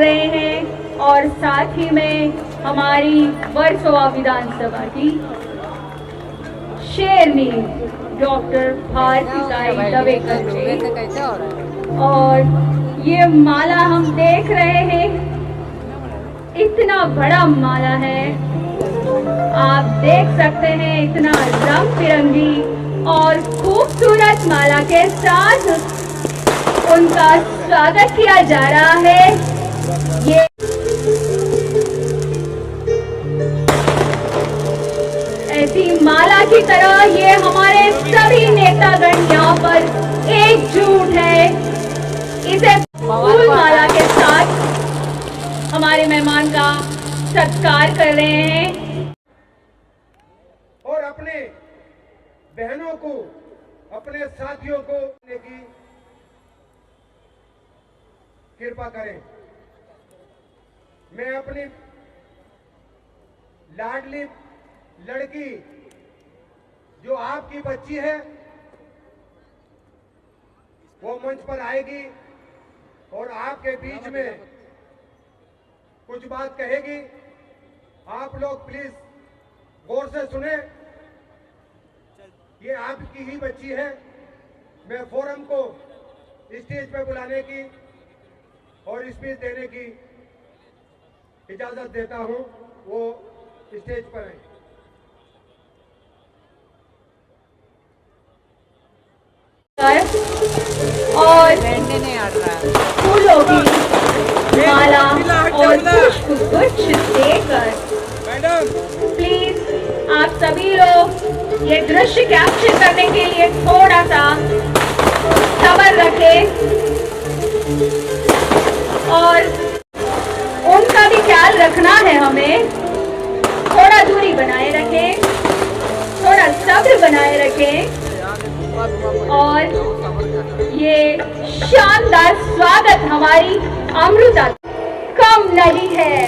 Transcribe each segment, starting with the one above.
रहे हैं और साथ ही में हमारी वर्सोवा विधानसभा की शेरनी डॉक्टर भारतीताई दवेकर जी। और ये माला हम देख रहे हैं, इतना बड़ा माला है, आप देख सकते हैं, इतना रंग बिरंगी और खूबसूरत माला के साथ उनका स्वागत किया जा रहा है। ये ऐसी माला की तरह ये हमारे सभी नेतागण यहाँ पर एकजुट है। इसे फूल माला के साथ हमारे मेहमान का सत्कार कर रहे हैं और अपने बहनों को, अपने साथियों को देने की कृपा करें। मैं अपनी लाडली लड़की जो आपकी बच्ची है वो मंच पर आएगी और आपके बीच में कुछ बात कहेगी। आप लोग प्लीज गौर से सुने। ये आपकी ही बच्ची है। मैं फोरम को स्टेज पे बुलाने की और स्पीच देने की इजाजत देता हूं। वो स्टेज पर है। और फूलों की माला और पुष्प गुच्छ देकर प्लीज आप सभी लोग ये दृश्य कैप्चर करने के लिए थोड़ा सा सब्र रखें और उनका भी ख्याल रखना है। हमें थोड़ा दूरी बनाए रखें, थोड़ा सब्र बनाए रखें और ये शानदार स्वागत हमारी अमृता कम नहीं है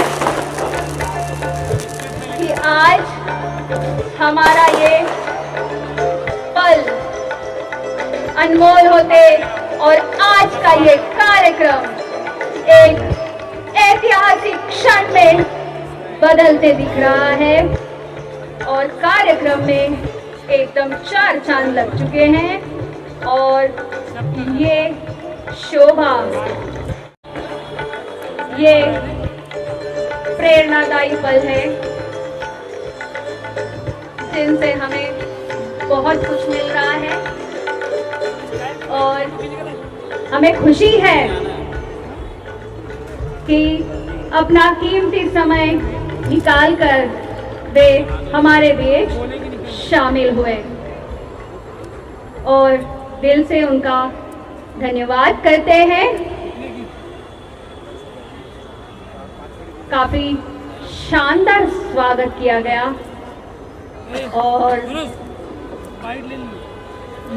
कि आज हमारा ये पल अनमोल होते और आज का ये कार्यक्रम एक ऐतिहासिक क्षण में बदलते दिख रहा है और कार्यक्रम में एकदम चार चांद लग चुके हैं और ये शोभा, ये प्रेरणादायी पल है जिनसे हमें बहुत कुछ मिल रहा है और हमें खुशी है कि अपना कीमती समय निकालकर वे हमारे बीच शामिल हुए और दिल से उनका धन्यवाद करते हैं। काफी शानदार स्वागत किया गया और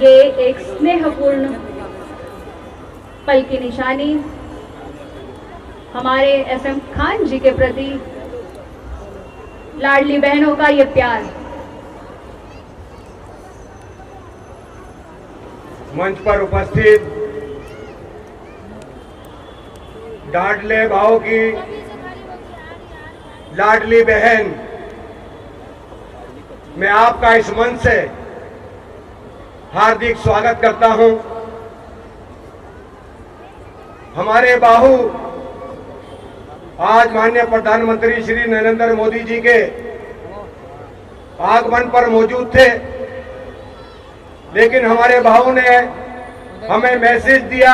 ये एक स्नेहपूर्ण पल की निशानी हमारे एसएम खान जी के प्रति लाडली बहनों का ये प्यार। मंच पर उपस्थित लाडले भाव की लाडली बहन, मैं आपका इस मंच से हार्दिक स्वागत करता हूं। हमारे बाहू आज माननीय प्रधानमंत्री श्री नरेंद्र मोदी जी के आगमन पर मौजूद थे, लेकिन हमारे बाहू ने हमें मैसेज दिया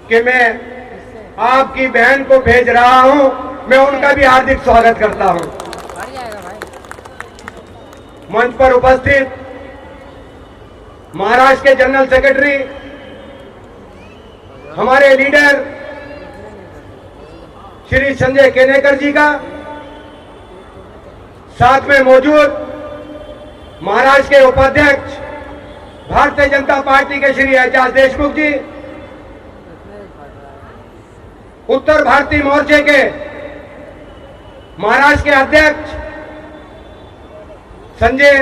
कि मैं आपकी बहन को भेज रहा हूं। मैं उनका भी हार्दिक स्वागत करता हूं। मंच पर उपस्थित महाराष्ट्र के जनरल सेक्रेटरी, हमारे लीडर श्री संजय केनेकर जी का, साथ में मौजूद महाराष्ट्र के उपाध्यक्ष भारतीय जनता पार्टी के श्री एजाज देशमुख जी, उत्तर भारतीय मोर्चे के महाराष्ट्र के अध्यक्ष संजय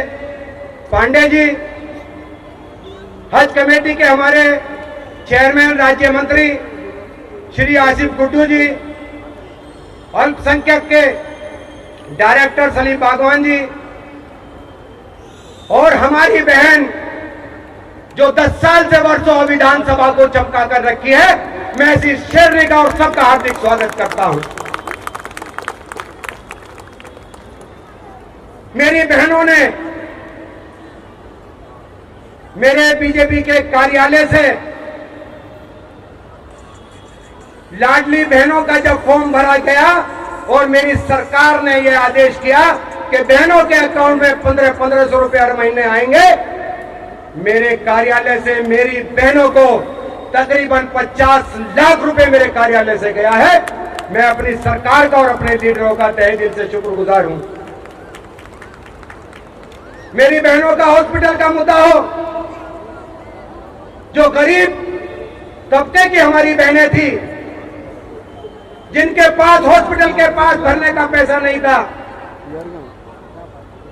पांडे जी, हज कमेटी के हमारे चेयरमैन राज्य मंत्री श्री आसिफ गुड्डू जी, अल्पसंख्यक के डायरेक्टर सलीम बागवान जी, और हमारी बहन जो 10 साल से वर्षों विधानसभा को चमका कर रखी है, मैं इसी शेरनी का और सबका हार्दिक स्वागत करता हूं। मेरी बहनों ने मेरे बीजेपी के कार्यालय से लाडली बहनों का जब फॉर्म भरा गया और मेरी सरकार ने यह आदेश किया कि बहनों के अकाउंट में 1500 रुपए हर महीने आएंगे, मेरे कार्यालय से मेरी बहनों को तकरीबन 50 लाख रुपए मेरे कार्यालय से गया है। मैं अपनी सरकार का और अपने लीडरों का तहे दिल से शुक्रगुजार हूं। मेरी बहनों का हॉस्पिटल का मुद्दा हो, जो गरीब तबके की हमारी बहनें थी, जिनके पास हॉस्पिटल के पास भरने का पैसा नहीं था,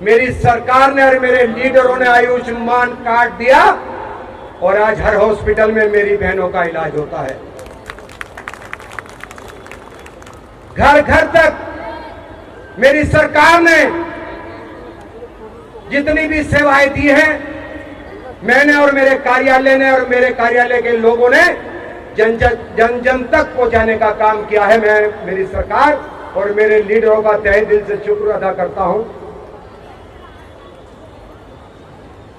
मेरी सरकार ने और मेरे लीडरों ने आयुष्मान कार्ड दिया और आज हर हॉस्पिटल में मेरी बहनों का इलाज होता है। घर घर तक मेरी सरकार ने जितनी भी सेवाएं दी हैं, मैंने और मेरे कार्यालय ने और मेरे कार्यालय के लोगों ने जन जन तक पहुंचाने का काम किया है। मैं मेरी सरकार और मेरे लीडरों का तहे दिल से शुक्र अदा करता हूं।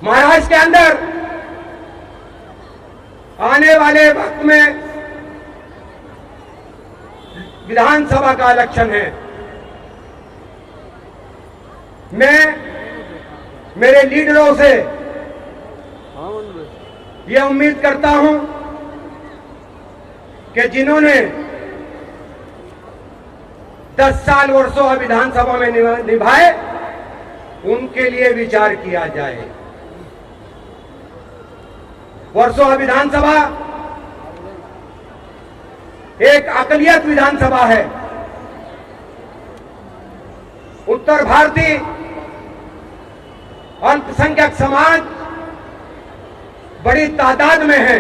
महाराष्ट्र के अंदर आने वाले वक्त में विधानसभा का इलेक्शन है। मैं मेरे लीडरों से यह उम्मीद करता हूं कि जिन्होंने 10 साल वर्षों विधानसभा में निभाए, उनके लिए विचार किया जाए। वर्षों विधानसभा एक अकलियत विधानसभा है। उत्तर भारतीय अल्पसंख्यक समाज बड़ी तादाद में है।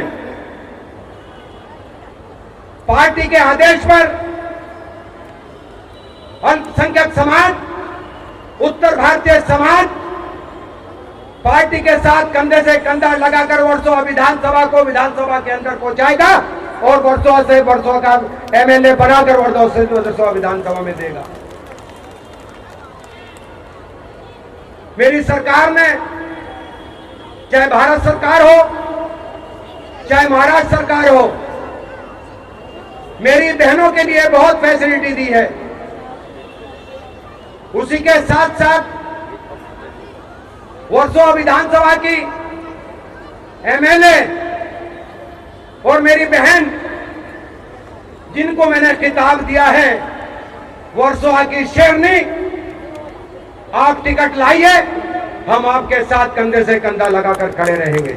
पार्टी के आदेश पर अल्पसंख्यक समाज, उत्तर भारतीय समाज पार्टी के साथ कंधे से कंधा लगाकर वर्षों विधानसभा को विधानसभा के अंदर पहुंचाएगा और वर्षों का एमएलए बनाकर वर्षों विधानसभा में देगा। मेरी सरकार ने, चाहे भारत सरकार हो चाहे महाराष्ट्र सरकार हो, मेरी बहनों के लिए बहुत फैसिलिटी दी है। उसी के साथ साथ वर्षों विधानसभा की एमएलए और मेरी बहन, जिनको मैंने खिताब दिया है वर्षों की शेरनी, आप टिकट लाइए, हम आपके साथ कंधे से कंधा लगाकर खड़े रहेंगे।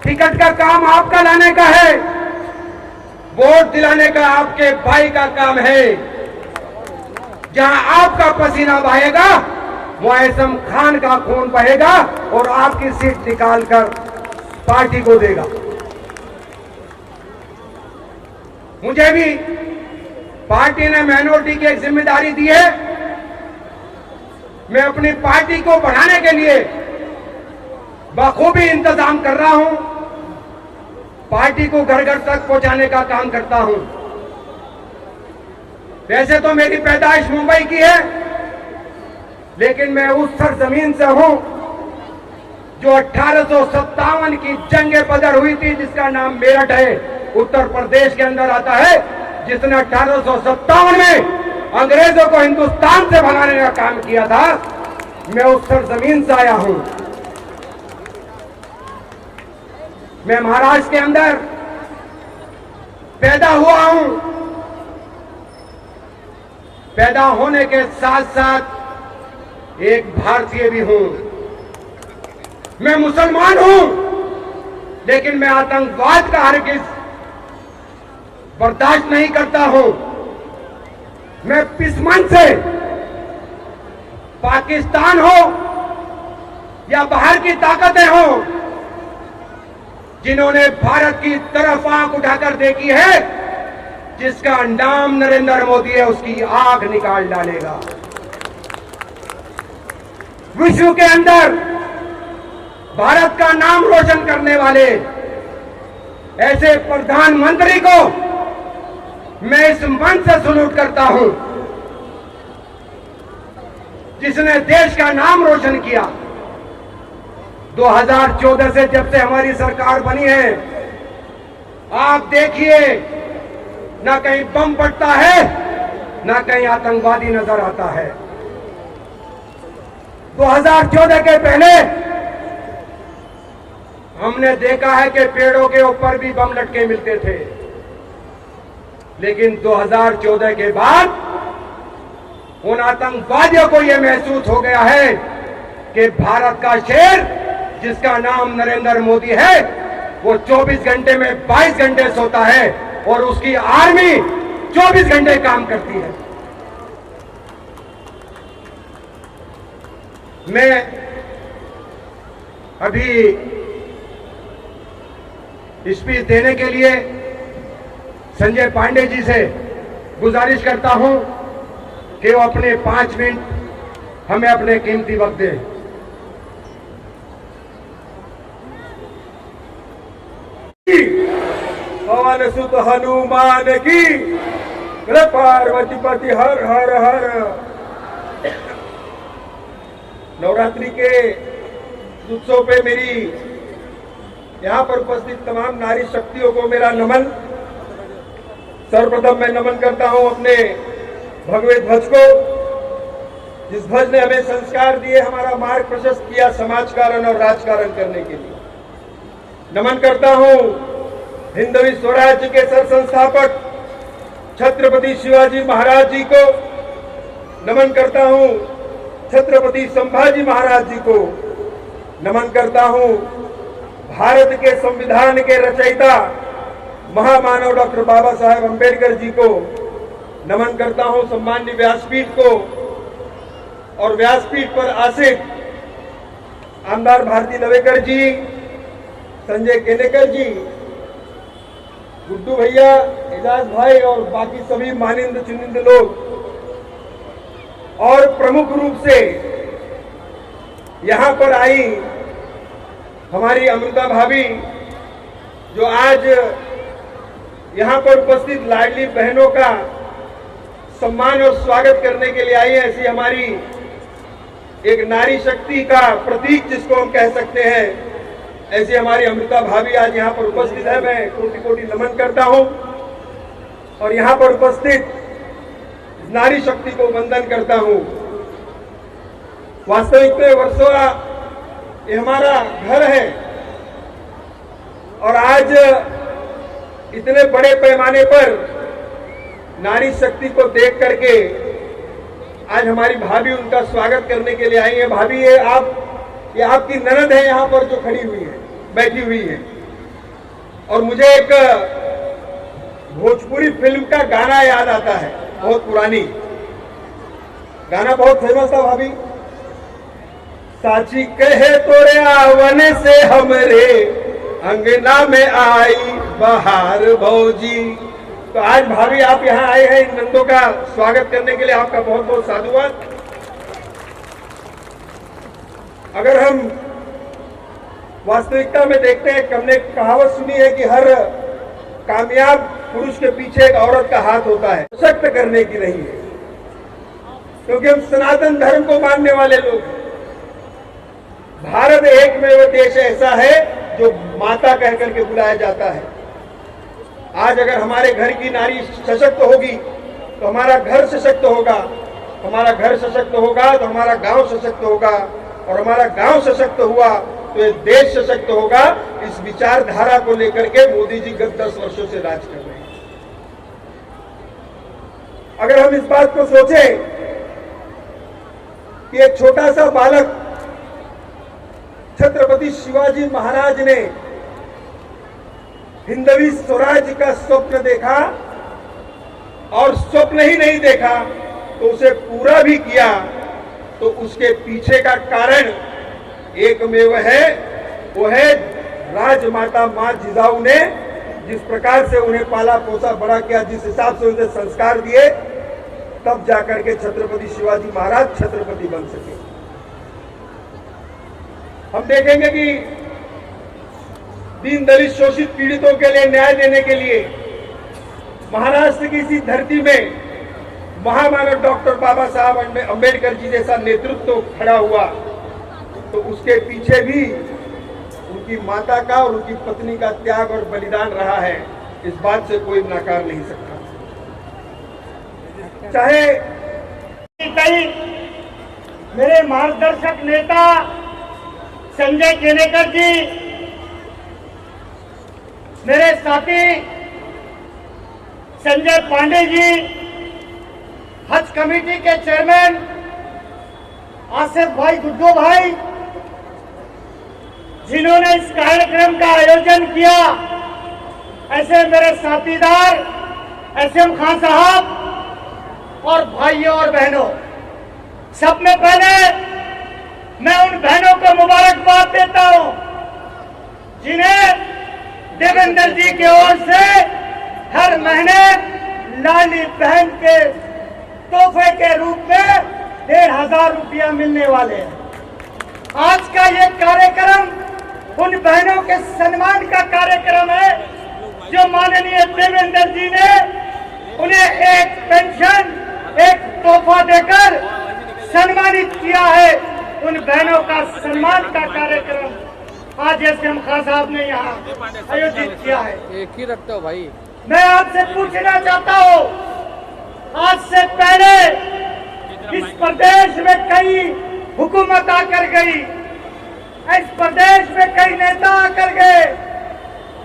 टिकट का काम आपका लाने का है, वोट दिलाने का आपके भाई का काम है। जहां आपका पसीना बहेगा, वहां एसम खान का खून बहेगा और आपकी सीट निकालकर पार्टी को देगा। मुझे भी पार्टी ने माइनॉरिटी की एक जिम्मेदारी दी है। मैं अपनी पार्टी को बढ़ाने के लिए बखूबी इंतजाम कर रहा हूं। पार्टी को घर घर तक पहुंचाने का काम करता हूं। वैसे तो मेरी पैदाइश मुंबई की है, लेकिन मैं उस सरजमीन से हूं जो 1857 की जंग बदर हुई थी, जिसका नाम मेरठ है, उत्तर प्रदेश के अंदर आता है, जिसने 1857 में अंग्रेजों को हिंदुस्तान से भगाने का काम किया था। मैं उस सरजमीन से आया हूं। मैं महाराष्ट्र के अंदर पैदा हुआ हूं। पैदा होने के साथ साथ एक भारतीय भी हूं। मैं मुसलमान हूं, लेकिन मैं आतंकवाद का हरगिज बर्दाश्त नहीं करता हूं। मैं पिसमन से, पाकिस्तान हो या बाहर की ताकतें हो, जिन्होंने भारत की तरफ आंख उठाकर देखी है, जिसका नाम नरेंद्र मोदी है, उसकी आंख निकाल डालेगा। विश्व के अंदर भारत का नाम रोशन करने वाले ऐसे प्रधानमंत्री को मैं इस मंच से सलूट करता हूं, जिसने देश का नाम रोशन किया। 2014 से जब से हमारी सरकार बनी है, आप देखिए, ना कहीं बम फटता है, ना कहीं आतंकवादी नजर आता है। 2014 के पहले हमने देखा है कि पेड़ों के ऊपर भी बम लटके मिलते थे, लेकिन 2014 के बाद उन आतंकवादियों को यह महसूस हो गया है कि भारत का शेर, जिसका नाम नरेंद्र मोदी है, वो 24 घंटे में 22 घंटे सोता है और उसकी आर्मी 24 घंटे काम करती है। मैं अभी स्पीच देने के लिए संजय पांडे जी से गुजारिश करता हूं कि वो अपने 5 मिनट हमें अपने कीमती वक्त दें। पवन सुत हनुमान की, पार्वती पति हर हर हर। नवरात्रि के उत्सव पे मेरी यहाँ पर उपस्थित तमाम नारी शक्तियों को मेरा नमन। सर्वप्रथम मैं नमन करता हूँ अपने भगवे ध्वज को, जिस ध्वज ने हमें संस्कार दिए, हमारा मार्ग प्रशस्त किया समाजकारण और राजकारण करने के लिए। नमन करता हूँ हिंदवी स्वराज्य के सरसंस्थापक छत्रपति शिवाजी महाराज जी को। नमन करता हूँ छत्रपति संभाजी महाराज जी को। नमन करता हूँ भारत के संविधान के रचयिता महामानव डॉक्टर बाबा साहेब अंबेडकर जी को। नमन करता हूँ सम्मान्य व्यासपीठ को और व्यासपीठ पर आसीन आमदार भारती लवेकर जी, संजय केनेकर जी, गुड्डू भैया, एजाज भाई और बाकी सभी मानिंद चुनिंद लोग, और प्रमुख रूप से यहां पर आई हमारी अमृता भाभी, जो आज यहां पर उपस्थित लाडली बहनों का सम्मान और स्वागत करने के लिए आई है। ऐसी हमारी एक नारी शक्ति का प्रतीक जिसको हम कह सकते हैं, ऐसी हमारी अमृता भाभी आज यहाँ पर उपस्थित है। मैं कोटि कोटि नमन करता हूँ और यहाँ पर उपस्थित नारी शक्ति को वंदन करता हूँ। वास्तविक में वर्सोवा ये हमारा घर है और आज इतने बड़े पैमाने पर नारी शक्ति को देख करके आज हमारी भाभी उनका स्वागत करने के लिए आई है। भाभी, ये आपकी ननद है यहाँ पर जो खड़ी हुई है, बैठी हुई है। और मुझे एक भोजपुरी फिल्म का गाना याद आता है, बहुत पुरानी गाना, बहुत फेमस था भाभी। साची कहे तोरे आवन से हमरे अंगना में आई बहार भौजी। तो आज भाभी आप यहाँ आए हैं इन नंदों का स्वागत करने के लिए, आपका बहुत बहुत साधुवाद। अगर हम वास्तविकता में देखते हैं, हमने कहावत सुनी है कि हर कामयाब पुरुष के पीछे एक औरत का हाथ होता है। सशक्त करने की नहीं है, क्योंकि हम सनातन धर्म को मानने वाले लोग हैं। भारत एकमेव देश ऐसा है जो माता कह करके बुलाया जाता है। आज अगर हमारे घर की नारी सशक्त होगी तो हमारा घर सशक्त होगा, हमारा घर सशक्त होगा तो हमारा गांव सशक्त होगा, और हमारा गांव सशक्त हुआ तो ये देश सशक्त होगा। इस विचारधारा को लेकर के मोदी जी गत 10 वर्षों से राज कर रहे हैं। अगर हम इस बात को सोचें कि एक छोटा सा बालक छत्रपति शिवाजी महाराज ने हिंदवी स्वराज का स्वप्न देखा, और स्वप्न ही नहीं देखा तो उसे पूरा भी किया, तो उसके पीछे का कारण एकमेव है, वो है राजमाता माँ जिजाऊ ने जिस प्रकार से उन्हें पाला पोसा बड़ा किया, जिस हिसाब से उन्हें संस्कार दिए, तब जाकर के छत्रपति शिवाजी महाराज छत्रपति बन सके। हम देखेंगे कि दीन दलित शोषित पीड़ितों के लिए न्याय देने के लिए महाराष्ट्र की इसी धरती में महामानव डॉक्टर बाबा साहब अंबेडकर जी जैसा नेतृत्व खड़ा हुआ, तो उसके पीछे भी उनकी माता का और उनकी पत्नी का त्याग और बलिदान रहा है। इस बात से कोई नकार नहीं सकता। चाहे कई मेरे मार्गदर्शक नेता संजय केनेकर जी, मेरे साथी संजय पांडे जी, हज कमेटी के चेयरमैन आसिफ भाई, गुड्डू भाई, जिन्होंने इस कार्यक्रम का आयोजन किया, ऐसे मेरे साथीदार एसएम खान साहब और भाइयों और बहनों, सब में पहले मैं उन बहनों को मुबारकबाद देता हूं जिन्हें देवेंद्र जी की ओर से हर महीने लाडली बहन के तोहफे के रूप में 1500 रुपया मिलने वाले हैं। आज का ये कार्यक्रम उन बहनों के सम्मान का कार्यक्रम है जो माननीय देवेंद्र जी ने उन्हें एक पेंशन, एक तोहफा देकर सम्मानित किया है। उन बहनों का सम्मान का कार्यक्रम आज एसएम खान साहब ने यहाँ आयोजित किया है। एक ही रखते हो भाई। मैं आपसे पूछना चाहता हूँ, आज से पहले इस प्रदेश में कई हुकूमत आकर गई, इस प्रदेश में कई नेता आकर गए,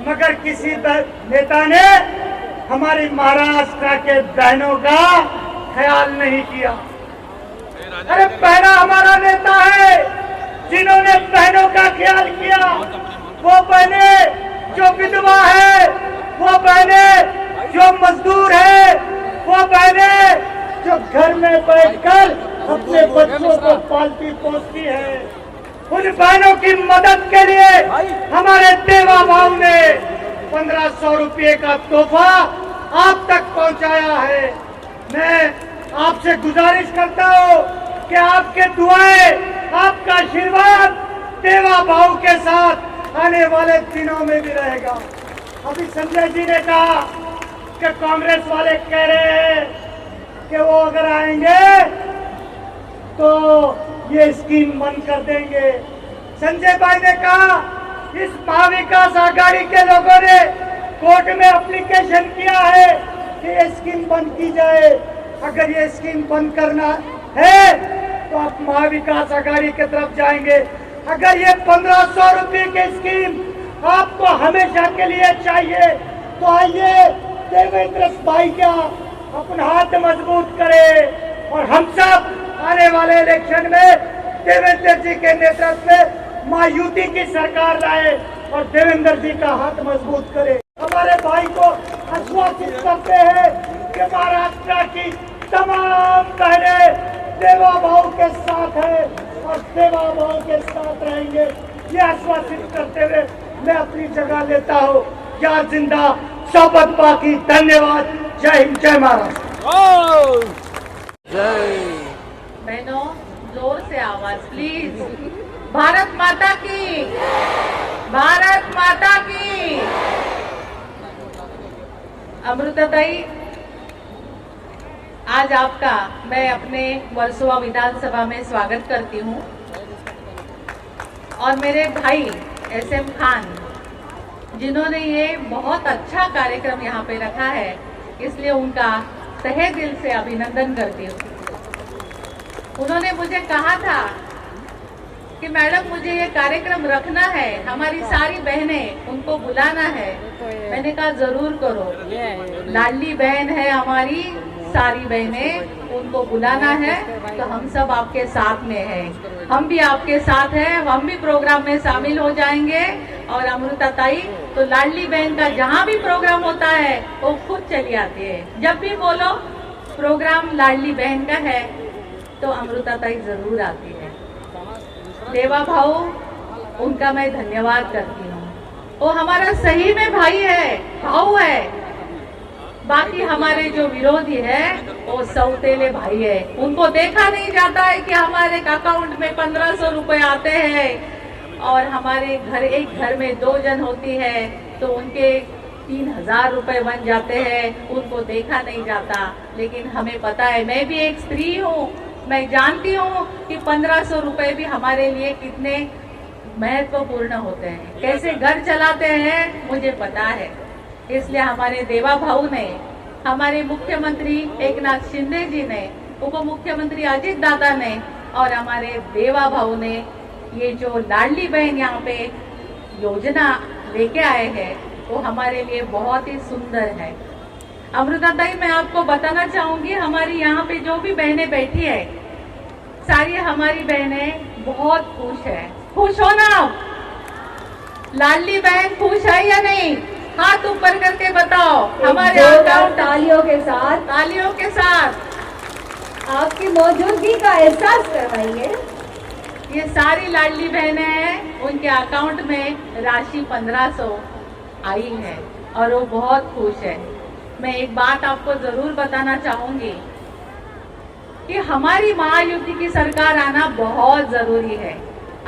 मगर किसी नेता ने हमारी महाराष्ट्र के बहनों का ख्याल नहीं किया। अरे पहला हमारा नेता है जिन्होंने बहनों का ख्याल किया, वो बहने जो विधवा है, वो बहने जो मजदूर है, वो बहने जो घर में बैठकर अपने बच्चों को पालती पोसती है। उन बहनों की मदद के लिए हमारे देवा भाव ने 1500 रुपये का तोहफा आप तक पहुंचाया है। मैं आपसे गुजारिश करता हूं कि आपके दुआएं, आपका आशीर्वाद देवा भाव के साथ आने वाले दिनों में भी रहेगा। अभी संजय जी ने कहा कि कांग्रेस वाले कह रहे हैं कि वो अगर आएंगे तो ये स्कीम बंद कर देंगे। संजय भाई ने कहा इस महाविकास आघाड़ी के लोगों ने कोर्ट में एप्लीकेशन किया है कि ये स्कीम बंद की जाए। अगर ये स्कीम बंद करना है तो आप महाविकास आघाड़ी की तरफ जाएंगे। अगर ये 1500 रुपये की स्कीम आपको हमेशा के लिए चाहिए तो आइए देवेंद्र भाई का अपना हाथ मजबूत करें और हम सब आने वाले इलेक्शन में देवेंद्र जी के नेतृत्व में महायुति की सरकार लाए और देवेंद्र जी का हाथ मजबूत करे। हमारे भाई को आश्वासित करते हैं कि महाराष्ट्र की तमाम बहनें देवा भाव के साथ है और देवा भाव के साथ रहेंगे। ये आश्वासित करते हुए मैं अपनी जगह लेता हूँ। या जिंदा शपथ बाकी। धन्यवाद। जय हिंद, जय महाराष्ट्र। जय। बहनों जोर से आवाज प्लीज। भारत माता की, भारत माता की। अमृताताई, आज आपका मैं अपने वर्सोवा विधानसभा में स्वागत करती हूँ और मेरे भाई एसएम खान जिन्होंने ये बहुत अच्छा कार्यक्रम यहाँ पे रखा है, इसलिए उनका तहे दिल से अभिनंदन करती हूँ। उन्होंने मुझे कहा था कि मैडम मुझे ये कार्यक्रम रखना है, हमारी सारी बहनें उनको बुलाना है। मैंने कहा जरूर करो, लाडली बहन है हमारी, सारी बहनें उनको बुलाना है तो हम सब आपके साथ में हैं। हम भी आपके साथ हैं, हम भी प्रोग्राम में शामिल हो जाएंगे। और अमृताताई तो लाडली बहन का जहाँ भी प्रोग्राम होता है वो खुद चली आती है। जब भी बोलो प्रोग्राम लाडली बहन का है तो अमृताताई जरूर आती है। देवा भाऊ उनका मैं धन्यवाद करती हूँ। वो हमारा सही में भाई है, भाऊ है। बाकी हमारे जो विरोधी है वो सौतेले भाई है। उनको देखा नहीं जाता है कि हमारे अकाउंट में 1500 रुपए आते हैं और हमारे घर, एक घर में 2 जन होती है तो उनके 3000 रुपए बन जाते हैं। उनको देखा नहीं जाता, लेकिन हमें पता है, मैं भी एक स्त्री हूँ, मैं जानती हूँ कि 1500 रुपए भी हमारे लिए कितने महत्वपूर्ण होते हैं, कैसे घर चलाते हैं मुझे पता है। इसलिए हमारे देवा भाऊ ने, हमारे मुख्यमंत्री एकनाथ शिंदे जी ने, उप मुख्यमंत्री अजित दादा ने और हमारे देवा भाऊ ने ये जो लाडली बहन यहाँ पे योजना लेके आए हैं वो हमारे लिए बहुत ही सुंदर है। अमृता ताई, मैं आपको बताना चाहूंगी, हमारी यहाँ पे जो भी बहनें बैठी है सारी हमारी बहनें बहुत खुश है। खुश हो ना? लाडली बहन खुश है या नहीं? हाथ ऊपर करके बताओ। हमारे तालियों के साथ आपकी मौजूदगी का एहसास करवाइए। ये सारी लाडली बहनें हैं, उनके अकाउंट में राशि 1500 आई है और वो बहुत खुश है। मैं एक बात आपको जरूर बताना चाहूंगी कि हमारी महायुति की सरकार आना बहुत जरूरी है।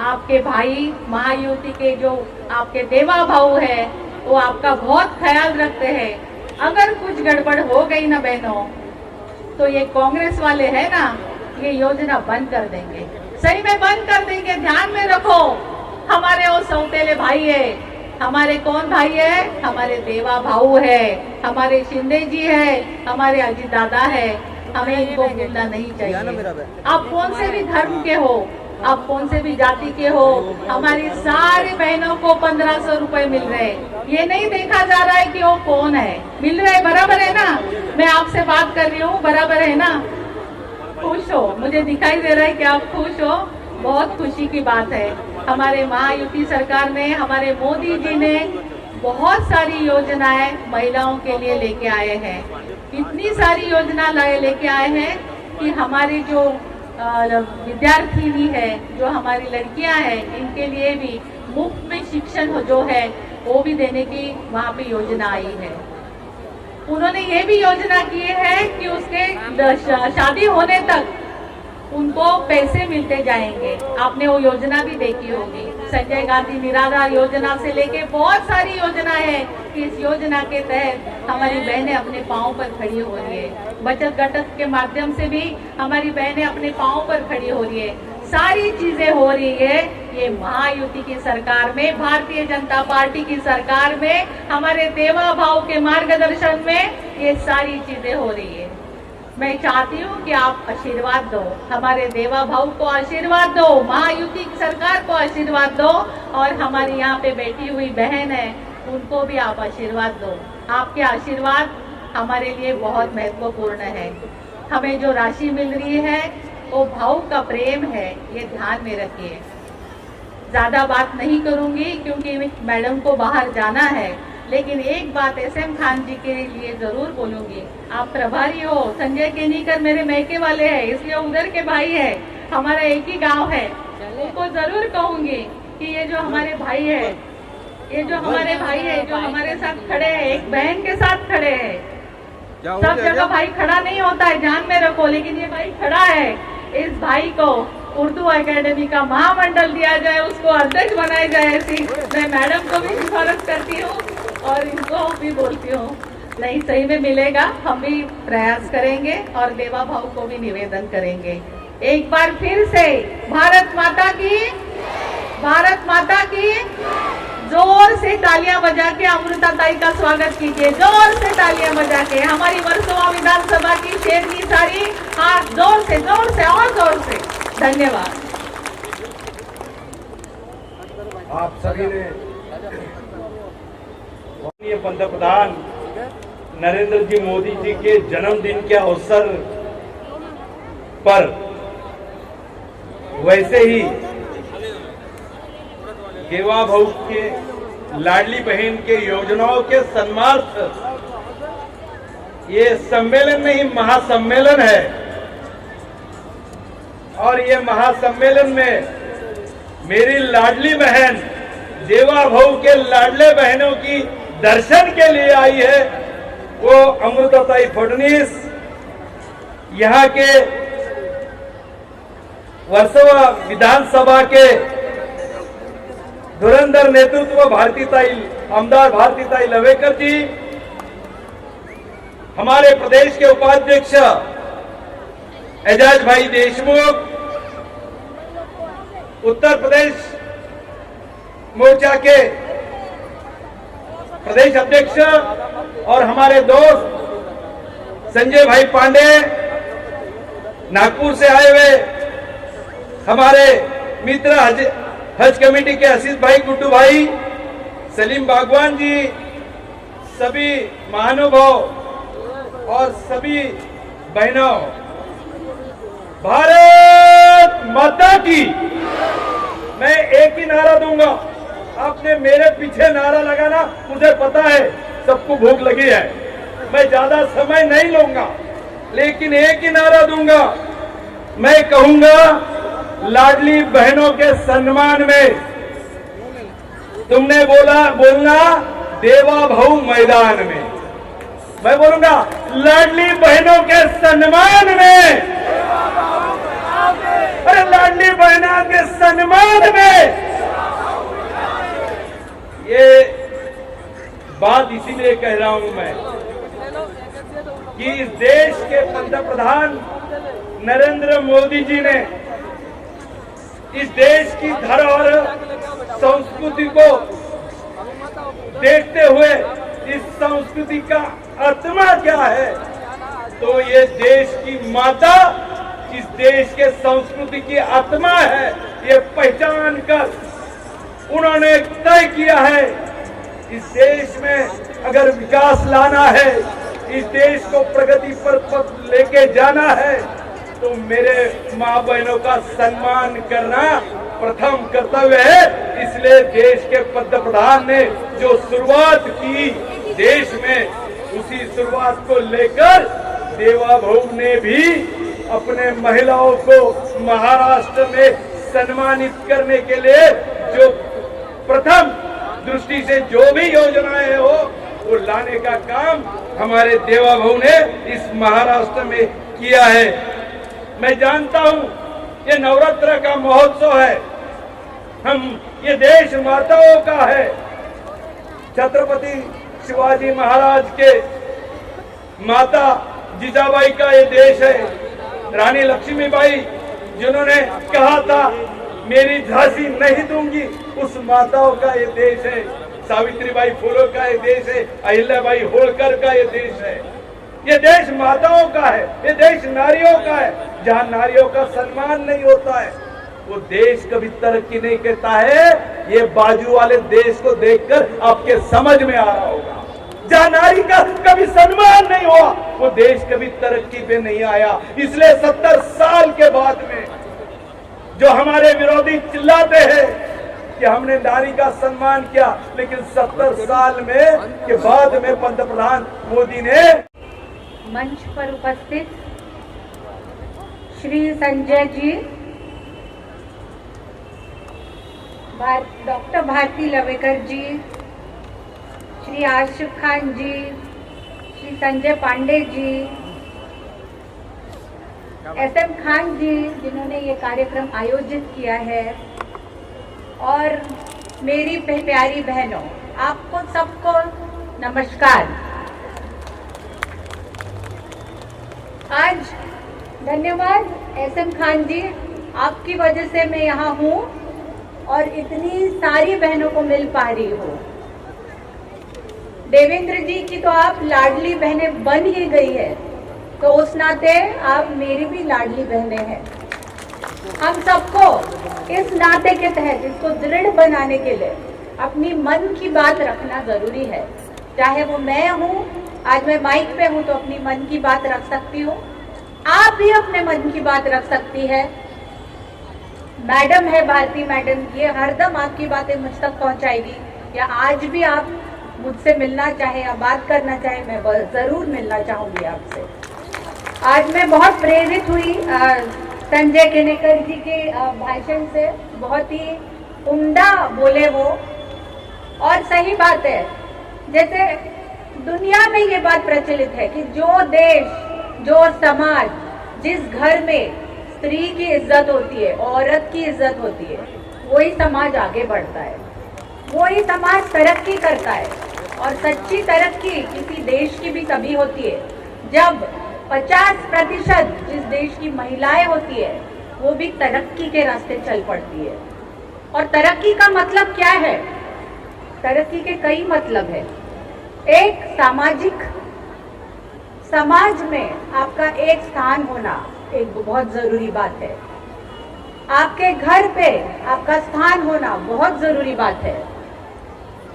आपके भाई महायुति के जो आपके देवा भाऊ है वो आपका बहुत ख्याल रखते हैं। अगर कुछ गड़बड़ हो गई ना बहनों, तो ये कांग्रेस वाले है ना, ये योजना बंद कर देंगे, सही में बंद कर देंगे। ध्यान में रखो, हमारे वो सौतेले भाई है। हमारे कौन भाई है? हमारे देवा भाऊ है, हमारे शिंदे जी है, हमारे अजित दादा है। हमें इनको भूलना नहीं चाहिए। आप कौन से भी धर्म के हो, आप कौन से भी जाति के हो, हमारी सारी बहनों को 1500 रुपए मिल रहे। ये नहीं देखा जा रहा है कि वो कौन है, मिल रहे, बराबर है ना? मैं आपसे बात कर रही हूँ, बराबर है ना? खुश हो, मुझे दिखाई दे रहा है कि आप खुश हो, बहुत खुशी की बात है। हमारे महायुति सरकार ने, हमारे मोदी जी ने बहुत सारी योजनाएं महिलाओं के लिए लेके आए हैं। इतनी सारी योजना लेके आए हैं कि हमारी जो विद्यार्थिनी है, जो हमारी लड़कियां हैं, इनके लिए भी मुफ्त में शिक्षण जो है वो भी देने की वहाँ पे योजना आई है। उन्होंने ये भी योजना की है कि उसके शादी होने तक उनको पैसे मिलते जाएंगे। आपने वो योजना भी देखी होगी, संजय गांधी निराधार योजना से लेके बहुत सारी योजना है कि इस योजना के तहत हमारी बहनें अपने पांव पर खड़ी हो रही है। बचत घटक के माध्यम से भी हमारी बहनें अपने पांव पर खड़ी हो रही है। सारी चीजें हो रही है ये महायुति की सरकार में, भारतीय जनता पार्टी की सरकार में, हमारे देवा भाव के मार्गदर्शन में ये सारी चीजें हो रही है। मैं चाहती हूँ कि आप आशीर्वाद दो, हमारे देवा भाव को आशीर्वाद दो, महायुति की सरकार को आशीर्वाद दो और हमारी यहाँ पे बैठी हुई बहन है उनको भी आप आशीर्वाद दो। आपके आशीर्वाद हमारे लिए बहुत महत्वपूर्ण है। हमें जो राशि मिल रही है वो भाव का प्रेम है, ये ध्यान में रखिए। ज्यादा बात नहीं करूंगी क्योंकि मैडम को बाहर जाना है, लेकिन एक बात एसएम खान जी के लिए जरूर बोलूंगी। आप प्रभारी हो, संजय केनीकर मेरे मैके वाले हैं, इसलिए उधर के भाई है, हमारा एक ही गांव है। उनको जरूर कहूंगी कि ये जो हमारे भाई है, ये जो हमारे भाई है, जो हमारे साथ खड़े हैं, एक बहन के साथ खड़े हैं। सब जगह भाई खड़ा नहीं होता है, ध्यान में रखो, लेकिन ये भाई खड़ा है। इस भाई को उर्दू एकेडमी का महामंडल दिया जाए, उसको अध्यक्ष बनाया जाए, ऐसी मैं मैडम को भी सिफारिश करती हूँ और इनको भी बोलती हूँ। नहीं, सही में मिलेगा, हम भी प्रयास करेंगे और देवा भाव को भी निवेदन करेंगे। एक बार फिर से भारत माता की, भारत माता की, जोर से तालियां बजा के अमृता ताई का स्वागत कीजिए, जोर से तालियां बजा के। हमारी वर्सोवा विधानसभा की शेरनी सारी हाथ जोर से और जोर से। धन्यवाद। आप सभी ने माननीय पंतप्रधान नरेंद्र जी मोदी जी के जन्मदिन के अवसर पर वैसे ही देवा भाऊ के लाडली बहन के योजनाओं के सन्मार्थ ये सम्मेलन नहीं, महासम्मेलन है। और ये महासम्मेलन में मेरी लाडली बहन देवा भाऊ के लाडले बहनों की दर्शन के लिए आई है, वो अमृताताई फडणवीस, यहाँ के वर्सोवा विधानसभा के धुरंधर नेतृत्व आमदार भारतीताई लवेकर जी, हमारे प्रदेश के उपाध्यक्ष एजाज भाई देशमुख, उत्तर प्रदेश मोर्चा के प्रदेश अध्यक्ष और हमारे दोस्त संजय भाई पांडे, नागपुर से आए हुए हमारे मित्र हज कमेटी के आशीष भाई, गुड्डू भाई, सलीम बागवान जी, सभी महानुभाव और सभी बहनों, भारत माता की। मैं एक ही नारा दूंगा, आपने मेरे पीछे नारा लगाना, मुझे पता है सबको भूख लगी है, मैं ज्यादा समय नहीं लूंगा, लेकिन एक ही नारा दूंगा। मैं कहूंगा, लाडली बहनों के सम्मान में तुमने बोलना देवा भाऊ मैदान में। मैं बोलूंगा, लाडली बहनों के सम्मान में, अरे लाडली बहनों के सम्मान में। ये बात इसीलिए कह रहा हूं मैं कि इस देश के पंतप्रधान नरेंद्र मोदी जी ने इस देश की धरोहर संस्कृति को देखते हुए इस संस्कृति का आत्मा क्या है, तो ये देश की माता इस देश के संस्कृति की आत्मा है, ये पहचान कर उन्होंने तय किया है। इस देश में अगर विकास लाना है, इस देश को प्रगति पर लेके जाना है, तो मेरे माँ बहनों का सम्मान करना प्रथम कर्तव्य है। इसलिए देश के पंतप्रधान ने जो शुरुआत की देश में, उसी शुरुआत को लेकर देवा भाऊ ने भी अपने महिलाओं को महाराष्ट्र में सम्मानित करने के लिए जो प्रथम दृष्टि से जो भी योजनाएं हो, वो लाने का काम हमारे देवा भाऊ ने इस महाराष्ट्र में किया है। मैं जानता हूं ये नवरात्र का महोत्सव है, ये देश माताओं का है। छत्रपति शिवाजी महाराज के माता जिजाबाई का ये देश है, रानी लक्ष्मीबाई जिन्होंने कहा था मेरी झांसी नहीं दूंगी, उस माताओं का ये देश है। सावित्रीबाई फुले का ये देश है, अहिल्याबाई होलकर का ये देश है। ये देश माताओं का है, ये देश नारियों का है। जहां नारियों का सम्मान नहीं होता है, वो देश कभी तरक्की नहीं करता है। ये बाजू वाले देश को देखकर आपके समझ में आ रहा होगा। जहां नारी का कभी सम्मान नहीं हुआ, वो देश कभी तरक्की पे नहीं आया। इसलिए 70 साल के बाद में जो हमारे विरोधी चिल्लाते हैं कि हमने नारी का सम्मान किया, लेकिन 70 साल में के बाद में पंतप्रधान मोदी ने मंच पर उपस्थित श्री संजय जी, डॉक्टर भारती लवेकर जी, श्री आशिफ खान जी, श्री संजय पांडे जी, SM खान जी जिन्होंने ये कार्यक्रम आयोजित किया है, और मेरी प्यारी बहनों, आपको सबको नमस्कार। आज धन्यवाद SM खान जी, आपकी वजह से मैं यहाँ हूँ और इतनी सारी बहनों को मिल पा रही हूँ। देवेंद्र जी की तो आप लाडली बहनें बन ही गई है, तो उस नाते आप मेरी भी लाडली बहनें हैं। हम सबको इस नाते के तहत इसको दृढ़ बनाने के लिए अपनी मन की बात रखना जरूरी है। चाहे वो मैं हूँ, आज मैं माइक पे हूँ तो अपनी मन की बात रख सकती हूँ, आप भी अपने मन की बात रख सकती है। मैडम है भारती मैडम, ये हरदम आपकी बातें मुझ तक पहुँचाएगी, या आज भी आप मुझसे मिलना चाहे या बात करना चाहे, मैं जरूर मिलना चाहूँगी आपसे। आज मैं बहुत प्रेरित हुई संजय केनेकर जी के भाषण से, बहुत ही उम्दा बोले वो, और सही बात है, जैसे दुनिया में ये बात प्रचलित है कि जो देश, जो समाज, जिस घर में स्त्री की इज्जत होती है, औरत की इज्जत होती है, वही समाज आगे बढ़ता है, वही समाज तरक्की करता है। और सच्ची तरक्की किसी देश की भी तभी होती है जब 50% जिस देश की महिलाएं होती है वो भी तरक्की के रास्ते चल पड़ती है। और तरक्की का मतलब क्या है? तरक्की के कई मतलब है। एक सामाजिक, समाज में आपका एक स्थान होना एक बहुत जरूरी बात है। आपके घर पे आपका स्थान होना बहुत जरूरी बात है।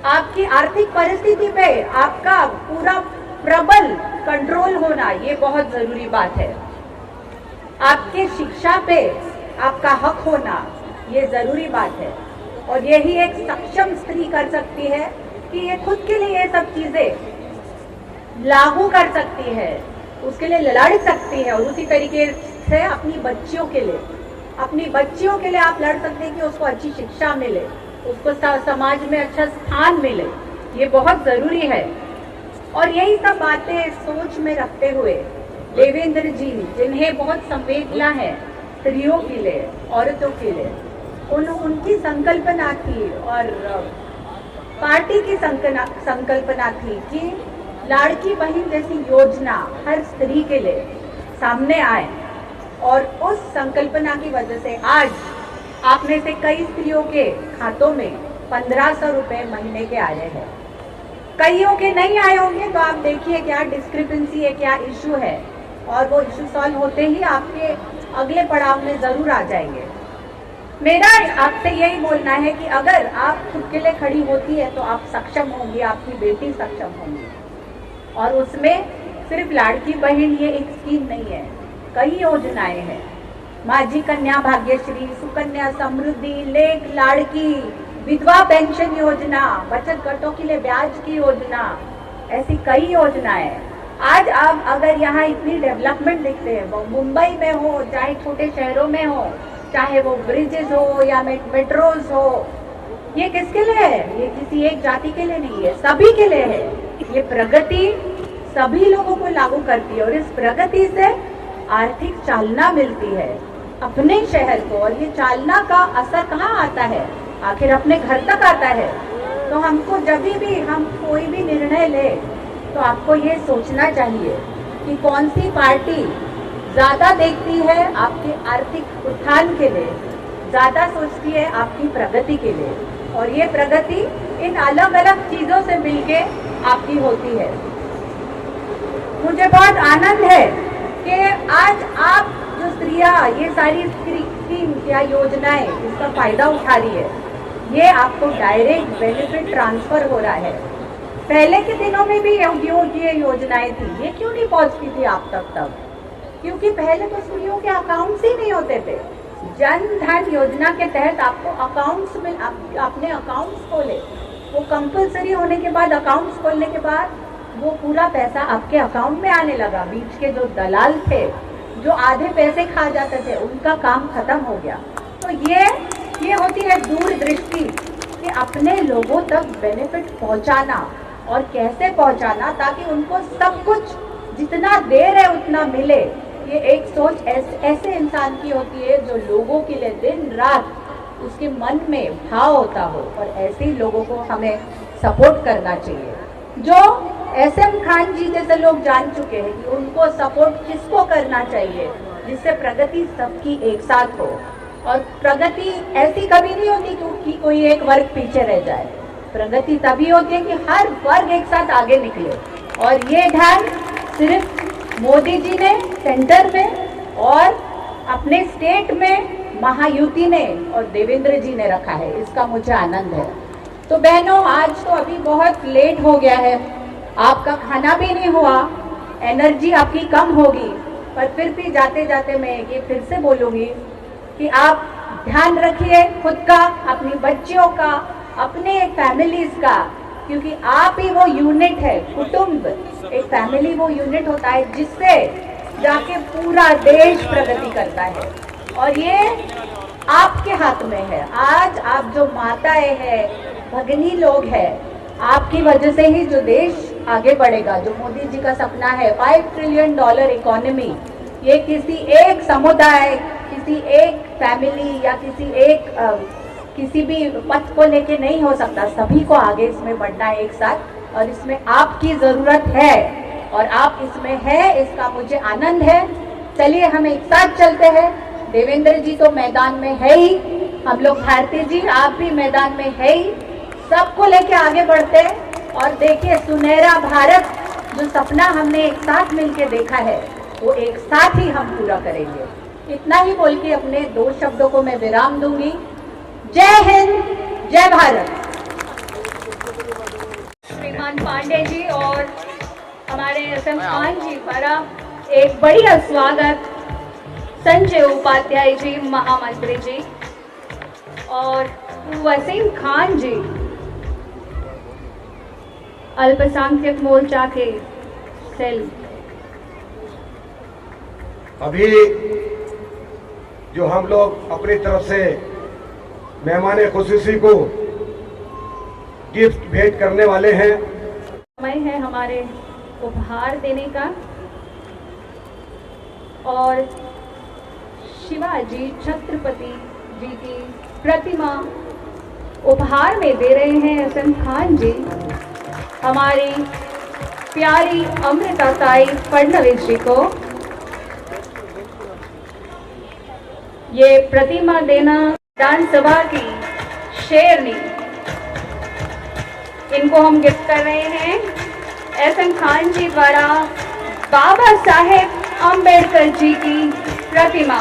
आपकी आर्थिक परिस्थिति पे आपका पूरा प्रबल कंट्रोल होना ये बहुत जरूरी बात है। आपके शिक्षा पे आपका हक होना ये जरूरी बात है। और यही एक सक्षम स्त्री कर सकती है कि ये खुद के लिए ये सब चीजें लागू कर सकती है, उसके लिए लड़ सकती है। और उसी तरीके से अपनी बच्चियों के लिए आप लड़ सकते हैं कि उसको अच्छी शिक्षा मिले, उसको समाज में अच्छा स्थान मिले, ये बहुत जरूरी है। और यही सब बातें सोच में रखते हुए देवेंद्र जी, जिन्हें बहुत संवेदना है स्त्रियों के लिए, औरतों के लिए, उनकी संकल्पना थी और पार्टी की संकल्पना थी कि लाड़की बहन जैसी योजना हर स्त्री के लिए सामने आए। और उस संकल्पना की वजह से आज आप में से कई स्त्रियों के खातों में 1500 रुपए महीने के आए हैं। कईयों के नहीं आए होंगे, तो आप देखिए क्या डिस्क्रिपेंसी है, क्या इशू है, और वो इशू सॉल्व होते ही आपके अगले पड़ाव में जरूर आ जाएंगे। मेरा आपसे यही बोलना है कि अगर आप खुद के लिए खड़ी होती है तो आप सक्षम होंगी, आपकी बेटी सक्षम होंगी। और उसमें सिर्फ लाड़की बहन ये एक स्कीम नहीं है, कई योजनाएं हैं। माझी कन्या भाग्यश्री, सुकन्या समृद्धि, लेख लाड़की, विधवा पेंशन योजना, बचत गटों के लिए ब्याज की योजना, ऐसी कई योजनाएं। आज आप अगर यहाँ इतनी डेवलपमेंट दिखते हैं, वो मुंबई में हो, चाहे छोटे शहरों में हो, चाहे वो ब्रिजेस हो या मेट्रोज हो, ये किसके लिए है? ये किसी एक जाति के लिए नहीं है, सभी के लिए है। ये प्रगति सभी लोगों को लागू करती है और इस प्रगति से आर्थिक चालना मिलती है अपने शहर को। और ये चालना का असर कहाँ आता है? आखिर अपने घर तक आता है। तो हमको जब भी हम कोई भी निर्णय ले तो आपको ये सोचना चाहिए कि कौन सी पार्टी ज्यादा देखती है आपके आर्थिक उत्थान के लिए, ज्यादा सोचती है आपकी प्रगति के लिए। और ये प्रगति इन अलग अलग चीजों से मिलके आपकी होती है। मुझे बहुत आनंद है कि आज आप जो स्त्रियां ये सारी स्कीम या योजनाएं इसका फायदा उठा रही है, ये आपको डायरेक्ट बेनिफिट ट्रांसफर हो रहा है। पहले के दिनों में भी ये योजनाएं थी, ये क्यों नहीं पहुंचती थी आप तक? क्योंकि पहले तो स्त्रियों के अकाउंट्स ही नहीं होते थे। जन धन योजना के तहत आपको अकाउंट्स में आपने अकाउंट्स खोले, वो कंपलसरी होने के बाद, अकाउंट्स खोलने के बाद वो पूरा पैसा आपके अकाउंट में आने लगा। बीच के जो दलाल थे, जो आधे पैसे खा जाते थे, उनका काम खत्म हो गया। तो ये होती है दूरदृष्टि कि अपने लोगों तक बेनिफिट पहुंचाना और कैसे पहुंचाना ताकि उनको सब कुछ जितना देर है उतना मिले। ये एक सोच ऐसे इंसान की होती है जो लोगों के लिए दिन रात उसके मन में भाव होता हो, और ऐसे ही लोगों को हमें सपोर्ट करना चाहिए। जो एसएम खान जी जैसे लोग जान चुके हैं कि उनको सपोर्ट किसको करना चाहिए, जिससे प्रगति सबकी एक साथ हो। और प्रगति ऐसी कभी नहीं होती कि कोई एक वर्ग पीछे रह जाए। प्रगति तभी होती है कि हर वर्ग एक साथ आगे निकले। और ये ध्यान सिर्फ मोदी जी ने सेंटर में और अपने स्टेट में महायुति ने और देवेंद्र जी ने रखा है, इसका मुझे आनंद है। तो बहनों, आज तो अभी बहुत लेट हो गया है, आपका खाना भी नहीं हुआ, एनर्जी आपकी कम होगी, पर फिर भी जाते जाते मैं ये फिर से बोलूँगी कि आप ध्यान रखिए खुद का, अपनी बच्चियों का, अपने फैमिलीज का, क्योंकि आप ही वो यूनिट है। कुटुंब, एक फैमिली वो यूनिट होता है जिससे जाके पूरा देश प्रगति करता है। और ये आपके हाथ में है। आज आप जो माताएं हैं, भगिनी लोग हैं, आपकी वजह से ही जो देश आगे बढ़ेगा, जो मोदी जी का सपना है 5 ट्रिलियन डॉलर इकोनॉमी, ये किसी एक समुदाय, किसी एक फैमिली या किसी भी पथ को लेके नहीं हो सकता। सभी को आगे इसमें बढ़ना है एक साथ, और इसमें आपकी ज़रूरत है और आप इसमें है, इसका मुझे आनंद है। चलिए हम एक साथ चलते हैं। देवेंद्र जी तो मैदान में है ही, हम लोग भारती जी आप भी मैदान में है ही, सबको लेके आगे बढ़ते हैं। और देखिए सुनहरा भारत जो सपना हमने एक साथ मिलके देखा है वो एक साथ ही हम पूरा करेंगे। इतना ही बोल के अपने 2 शब्दों को मैं विराम दूंगी। जय हिंद, जय भारत। श्रीमान पांडे जी और हमारे SM खान जी द्वारा एक बढ़िया स्वागत, संजय उपाध्याय जी महामंत्री जी और वसीम खान जी अल्पसंख्यक मोर्चा के सेल। अभी जो हम लोग अपनी तरफ से मेहमान खुसूसी को गिफ्ट भेंट करने वाले हैं, समय है हमारे उपहार देने का। और शिवाजी छत्रपति जी की प्रतिमा उपहार में दे रहे हैं SM खान जी हमारी प्यारी अमृताताई फडणवीस जी को। ये प्रतिमा देना विधानसभा की शेरनी, इनको हम गिफ्ट कर रहे हैं SM खान जी द्वारा बाबा साहेब अंबेडकर जी की प्रतिमा।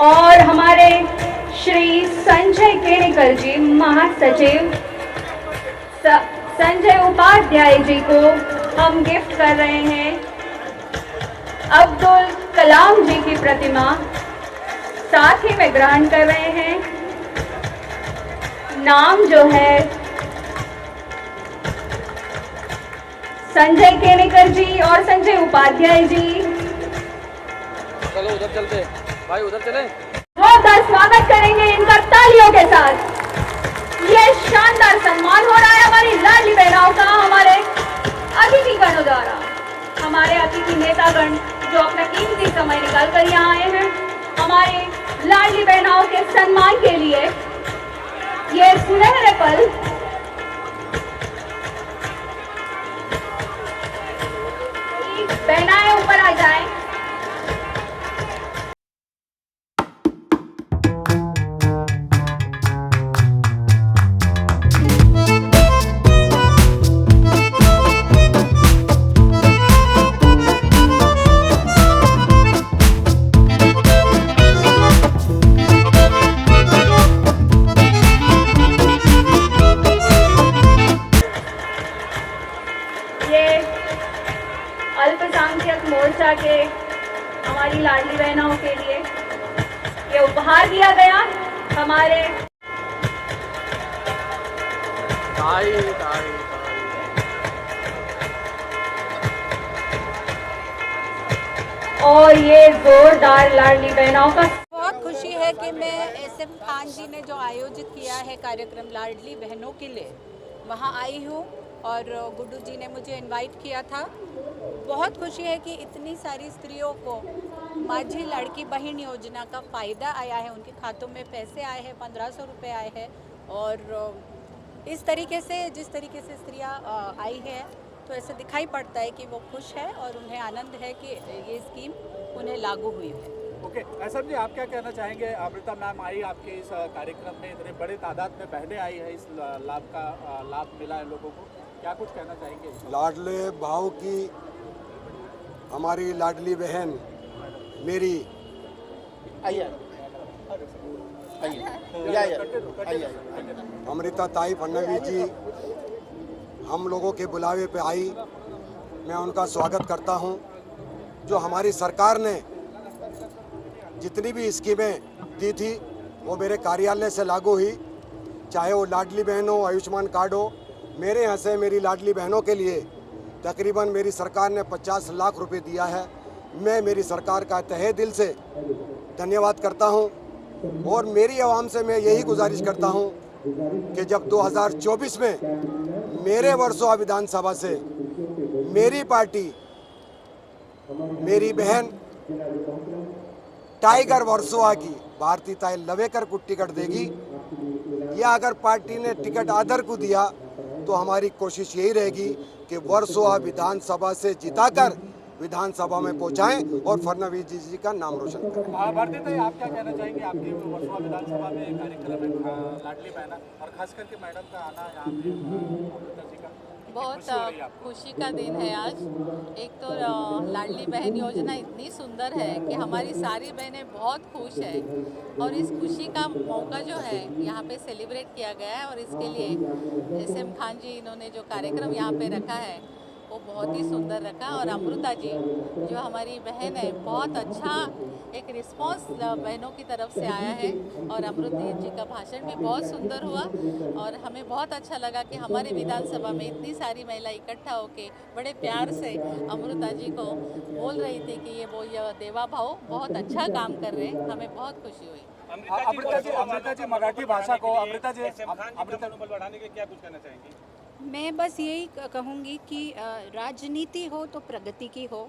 और हमारे श्री संजय केणेकर जी महासचिव संजय उपाध्याय जी को हम गिफ्ट कर रहे हैं अब्दुल कलाम जी की प्रतिमा, साथ ही में ग्रहण कर रहे हैं। नाम जो है संजय केणेकर जी और संजय उपाध्याय जी। चलो उधर चलते भाई, उधर चले। जोरदार स्वागत करेंगे इनका तालियों के साथ। ये शानदार सम्मान हो रहा है हमारी लाडली बहनों का, हमारे अतिथिगणों द्वारा। हमारे अतिथि नेतागण जो अपना कीमती समय निकाल कर यहाँ आए हैं हमारे लाडली बहनों के सम्मान के लिए, ये सुनहरे पल बहनाएं ऊपर आ जाएं। अल्पसंख्यक मोर्चा के हमारी लाडली बहनों के लिए ये उपहार दिया गया। हमारे और ये जोरदार लाडली बहनों का। बहुत खुशी है कि मैं SM खान जी ने जो आयोजित किया है कार्यक्रम लाडली बहनों के लिए, वहाँ आई हूँ और गुड्डू जी ने मुझे इनवाइट किया था। बहुत खुशी है कि इतनी सारी स्त्रियों को माझी लड़की बहन योजना का फ़ायदा आया है, उनके खातों में पैसे आए हैं, 1500 रुपये आए हैं। और इस तरीके से जिस तरीके से स्त्रियाँ आई है तो ऐसे दिखाई पड़ता है कि वो खुश है और उन्हें आनंद है कि ये स्कीम उन्हें लागू हुई है। ओके SM जी, आप क्या कहना चाहेंगे? अमृता मैम आई आपके इस कार्यक्रम में, इतने बड़े तादाद में बहनें आई है, इस लाभ मिला है लोगों को, क्या कुछ कहना चाहेंगे? लाडले भाव की हमारी लाडली बहन मेरी अमृता ताई फडणवीस जी हम लोगों के बुलावे पे आई। मैं उनका स्वागत करता हूं। जो हमारी सरकार ने जितनी भी स्कीमें दी थी वो मेरे कार्यालय से लागू हुई, चाहे वो लाडली बहन हो, आयुष्मान कार्ड हो। मेरे यहाँ से मेरी लाडली बहनों के लिए तकरीबन मेरी सरकार ने 50 लाख रुपए दिया है। मैं मेरी सरकार का तहे दिल से धन्यवाद करता हूं और मेरी आवाम से मैं यही गुजारिश करता हूं कि जब 2024 में मेरे वर्सोवा विधानसभा से मेरी पार्टी मेरी बहन टाइगर वर्सोवा की भारतीताई लवेकर को टिकट देगी, या अगर पार्टी ने टिकट आदर को दिया तो हमारी कोशिश यही रहेगी कि वर्सोवा विधानसभा से जिताकर विधानसभा में पहुंचाएं और फडणवीस जी का नाम रोशन करें। भारतीताई, आप क्या कहना चाहेंगे? आपकी वर्सोवा विधानसभा में कार्यक्रम है लाडली बहना और खास करके मैडम का आना यहाँ पे अमृता जी का बहुत खुशी का दिन है आज। एक तो लाडली बहन योजना इतनी सुंदर है कि हमारी सारी बहनें बहुत खुश है और इस खुशी का मौका जो है यहाँ पे सेलिब्रेट किया गया है और इसके लिए SM खान जी इन्होंने जो कार्यक्रम यहाँ पे रखा है वो बहुत ही सुंदर रखा। और अमृता जी जो हमारी बहन है, बहुत अच्छा एक रिस्पांस बहनों की तरफ से आया है और अमृता जी का भाषण भी बहुत सुंदर हुआ और हमें बहुत अच्छा लगा कि हमारे विधानसभा में इतनी सारी महिला इकट्ठा होके बड़े प्यार से अमृता जी को बोल रही थी कि ये देवा भाव बहुत अच्छा काम कर रहे हैं। हमें बहुत खुशी हुई। अमृता जी मराठी भाषा को मनोबल बढ़ाने के क्या कुछ कहना चाहेंगी? मैं बस यही कहूँगी कि राजनीति हो तो प्रगति की हो।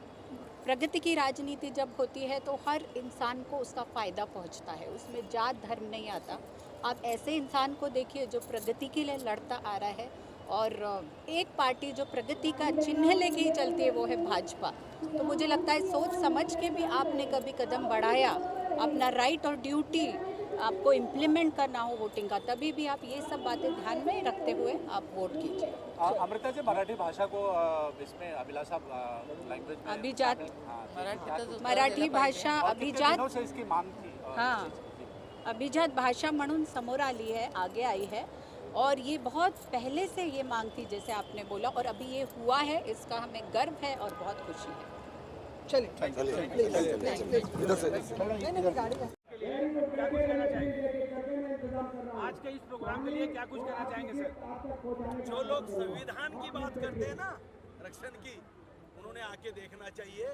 प्रगति की राजनीति जब होती है तो हर इंसान को उसका फ़ायदा पहुंचता है, उसमें जात धर्म नहीं आता। आप ऐसे इंसान को देखिए जो प्रगति के लिए लड़ता आ रहा है और एक पार्टी जो प्रगति का चिन्ह लेके ही चलती है वो है भाजपा। तो मुझे लगता है सोच समझ के भी आपने कभी कदम बढ़ाया, अपना राइट और ड्यूटी आपको इम्प्लीमेंट करना हो वोटिंग का, तभी भी आप ये सब बातें ध्यान में रखते हुए आप वोट कीजिए। अमृता जी, मराठी भाषा को इसमें अभिलाषा लैंग्वेज में अभिजात मराठी भाषा अभिजात से इसकी मांग थी। हाँ, अभिजात भाषा म्हणून समोर आली है, आगे आई है और ये बहुत पहले से ये मांग थी जैसे आपने बोला और अभी ये हुआ है, इसका हमें गर्व है और बहुत खुशी है। आज के इस प्रोग्राम के लिए क्या कुछ कहना चाहेंगे सर? जो लोग संविधान की बात करते हैं ना, रक्षण की, उन्होंने आके देखना चाहिए